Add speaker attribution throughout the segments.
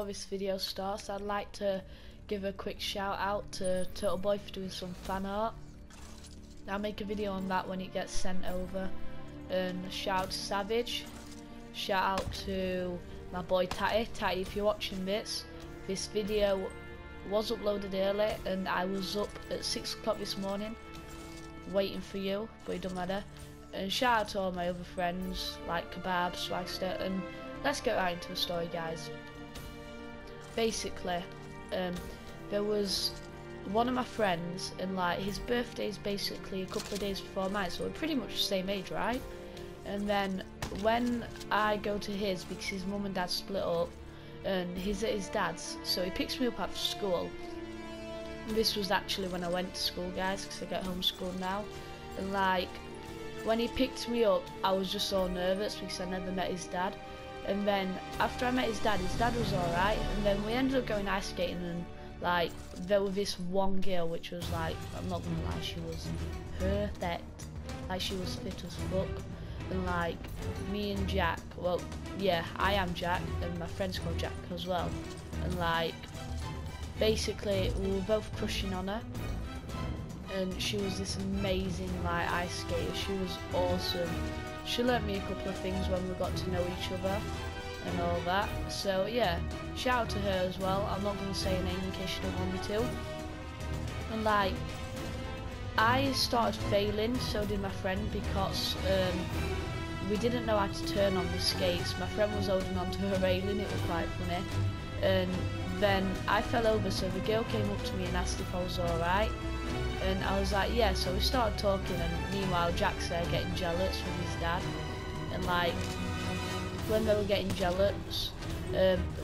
Speaker 1: before this video starts, I'd like to give a quick shout out to Turtle Boy for doing some fan art. I'll make a video on that when it gets sent over. And shout out to Savage, shout out to my boy Tatty. Tatty, if you're watching this video was uploaded early and I was up at 6 o'clock this morning waiting for you, but it don't matter. And shout out to all my other friends like Kebab, Swagster, and let's get right into the story, guys. Basically, there was one of my friends, and like his birthday is basically a couple of days before mine, so we're pretty much the same age, right? And then when I go to his, because his mum and dad split up, and he's at his dad's, so he picks me up after school. This was actually when I went to school, guys, because I get homeschooled now. And like when he picked me up, I was just so nervous because I never met his dad. And then after I met his dad was alright, and then we ended up going ice skating, and like there was this one girl which was like, I'm not gonna lie, she was perfect, like she was fit as fuck. And like me and Jack, well yeah, I am Jack and my friend's called Jack as well, and like basically we were both crushing on her, and she was this amazing like ice skater. She was awesome. She learnt me a couple of things when we got to know each other and all that. So yeah, shout out to her as well. I'm not going to say her name in case she don't want me to. And like, I started failing, so did my friend, because we didn't know how to turn on the skates. My friend was holding on to her railing, it was quite funny. And then I fell over, so the girl came up to me and asked if I was alright. And I was like, yeah, so we started talking, and meanwhile Jack's there getting jealous with his dad. And like, when they were getting jealous,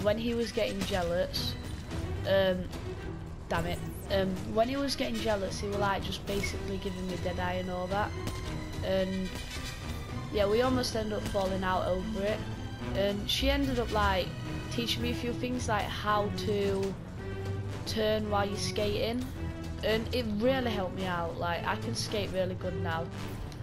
Speaker 1: when he was getting jealous, when he was getting jealous, he was like just basically giving me dead eye and all that. And yeah, we almost ended up falling out over it. And she ended up like teaching me a few things, like how to turn while you're skating. And it really helped me out. Like, I can skate really good now.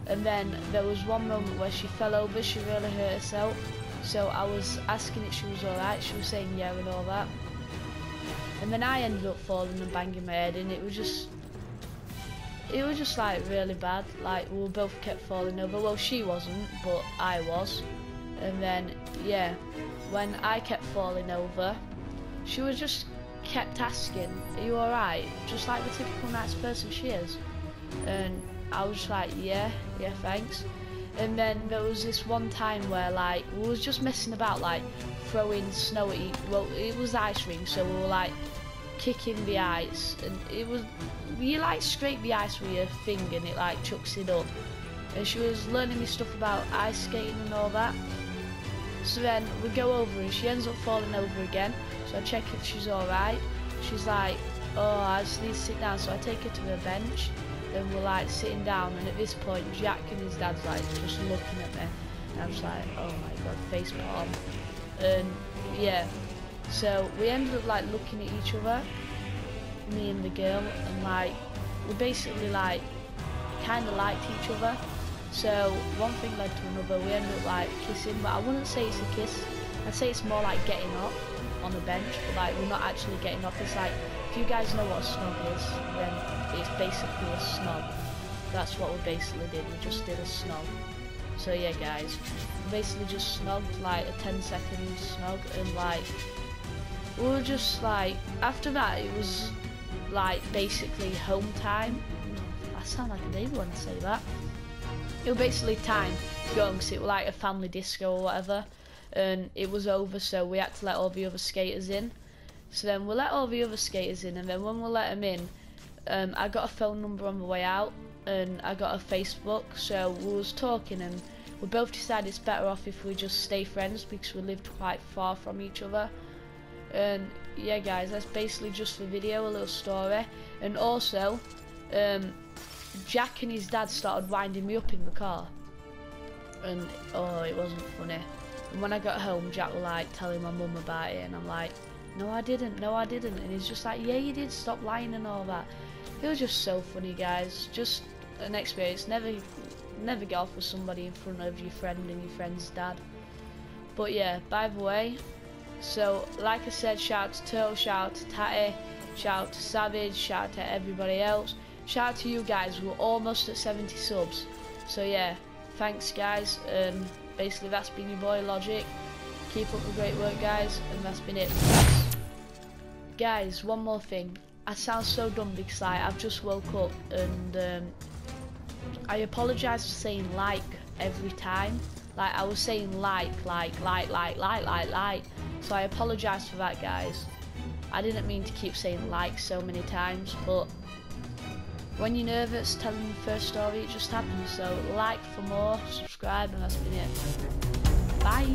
Speaker 1: And then there was one moment where she fell over, she really hurt herself, so I was asking if she was alright. She was saying yeah and all that, and then I ended up falling and banging my head, and it was just like really bad. Like, we both kept falling over. Well, she wasn't, but I was. And then yeah, when I kept falling over, she was just kept asking, are you alright? Just like the typical nice person she is. And I was just like, yeah, thanks. And then there was this one time where like we was just messing about, like throwing snow at well, it was ice rink, so we were like kicking the ice, and it was, you like scrape the ice with your finger and it like chucks it up. And she was learning me stuff about ice skating and all that. So then we go over and she ends up falling over again. So I check if she's alright. She's like, oh, I just need to sit down. So I take her to her bench. Then we're like sitting down, and at this point Jack and his dad's like just looking at me, and I'm just like, oh my god, face palm. And yeah, so we ended up like looking at each other, me and the girl, and like we basically like kind of liked each other. So one thing led to another. We ended up like kissing, but I wouldn't say it's a kiss. I'd say it's more like getting off on the bench, but like we're not actually getting off. It's like, if you guys know what a snog is, then it's basically a snog. That's what we basically did. We just did a snog. So yeah, guys, we basically just snogged, like a 10-second snog, and like we were just like, after that it was like basically home time. I sound like a baby when I say that. It was basically time to go home, because it was like a family disco or whatever, and it was over, so we had to let all the other skaters in. So then we let all the other skaters in, and then when we let them in, I got a phone number on the way out, and I got a Facebook, so we was talking, and we both decided it's better off if we just stay friends, because we lived quite far from each other. And yeah, guys, that's basically just the video, a little story. And also, Jack and his dad started winding me up in the car, and oh, it wasn't funny. And when I got home, Jack was like telling my mum about it, and I'm like, no I didn't, and he's just like, yeah you did, stop lying and all that. It was just so funny, guys. Just an experience. Never get off with somebody in front of your friend and your friend's dad. But yeah, by the way, So like I said, shout out to Turtle, shout out to Tatty, shout out to Savage, shout out to everybody else. Shout out to you guys, we're almost at 70 subs. So yeah, thanks guys, and basically that's been your boy Logic. Keep up the great work guys, and that's been it. Guys, one more thing. I sound so dumb because I've just woke up, and I apologise for saying like every time. Like I was saying like. So I apologise for that guys. I didn't mean to keep saying like so many times, but when you're nervous telling your first story, it just happens. So like for more, subscribe, and that's been it. Bye.